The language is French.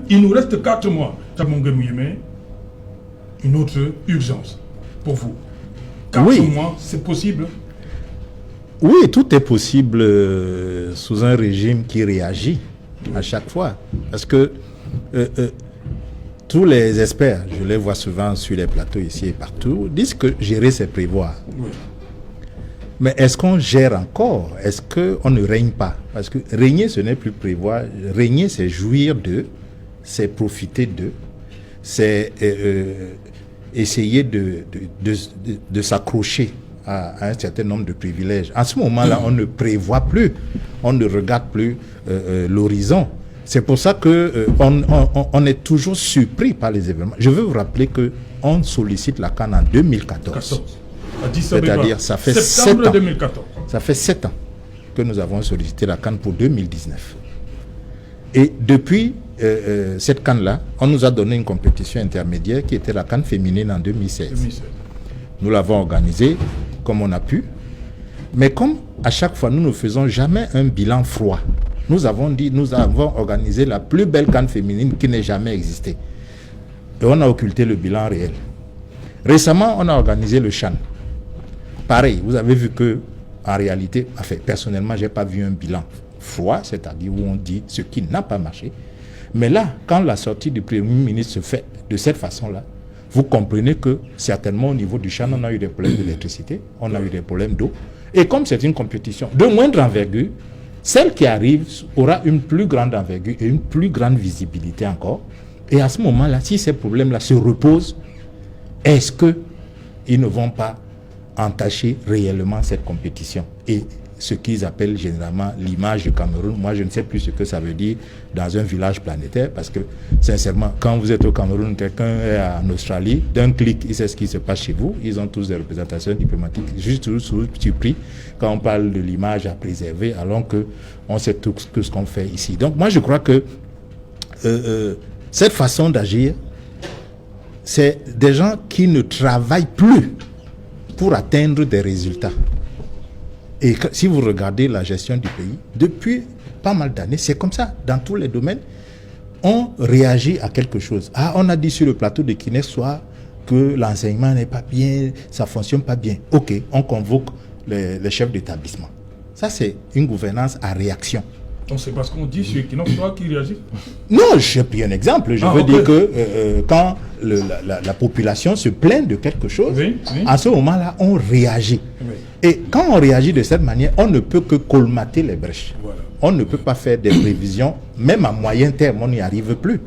Il nous reste 4 mois. Une autre urgence pour vous. 4 mois, c'est possible? Oui, tout est possible sous un régime qui réagit à chaque fois. Parce que tous les experts, je les vois souvent sur les plateaux ici et partout, disent que gérer, c'est prévoir. Oui. Mais est-ce qu'on gère encore? Est-ce qu'on ne règne pas? Parce que régner, ce n'est plus prévoir. Régner, c'est jouir d'eux, c'est profiter d'eux, c'est essayer de s'accrocher à un certain nombre de privilèges. En ce moment-là, on ne prévoit plus, on ne regarde plus l'horizon. C'est pour ça que on est toujours surpris par les événements. Je veux vous rappeler qu'on sollicite la CAN en 2014. C'est-à-dire, ça fait 7 ans. 2014. Ça fait 7 ans que nous avons sollicité la CAN pour 2019. Et depuis cette CAN-là, on nous a donné une compétition intermédiaire qui était la CAN féminine en 2016. Nous l'avons organisée comme on a pu. Mais comme à chaque fois, nous ne faisons jamais un bilan froid. Nous avons dit, nous avons organisé la plus belle CAN féminine qui n'ait jamais existé. Et on a occulté le bilan réel. Récemment, on a organisé le CHAN. Pareil, vous avez vu que, en réalité, enfin, personnellement, je n'ai pas vu un bilan froid, c'est-à-dire où on dit ce qui n'a pas marché. Mais là, quand la sortie du Premier ministre se fait de cette façon-là, vous comprenez que certainement au niveau du CHAN, on a eu des problèmes d'électricité, on a eu des problèmes d'eau. Et comme c'est une compétition de moindre envergure, celle qui arrive aura une plus grande envergure et une plus grande visibilité encore. Et à ce moment-là, si ces problèmes-là se reposent, est-ce qu'ils ne vont pas entacher réellement cette compétition et ce qu'ils appellent généralement l'image du Cameroun? Moi, je ne sais plus ce que ça veut dire dans un village planétaire, parce que, sincèrement, quand vous êtes au Cameroun, quelqu'un est en Australie, d'un clic, il sait ce qui se passe chez vous. Ils ont tous des représentations diplomatiques. Juste surpris quand on parle de l'image à préserver, alors qu'on sait tout ce qu'on fait ici. Donc, moi, je crois que cette façon d'agir, c'est des gens qui ne travaillent plus pour atteindre des résultats. Et si vous regardez la gestion du pays, depuis pas mal d'années, c'est comme ça, dans tous les domaines, on réagit à quelque chose. Ah, on a dit sur le plateau de Kines soit que l'enseignement n'est pas bien, ça ne fonctionne pas bien. Ok, on convoque les chefs d'établissement. Ça, c'est une gouvernance à réaction. Donc c'est parce qu'on dit sur Kines soit qui réagit? Non, j'ai pris un exemple. Je veux dire que quand la population se plaint de quelque chose, à ce moment-là, on réagit. Oui. Et quand on réagit de cette manière, on ne peut que colmater les brèches. Voilà. On ne peut pas faire des prévisions, même à moyen terme, on n'y arrive plus.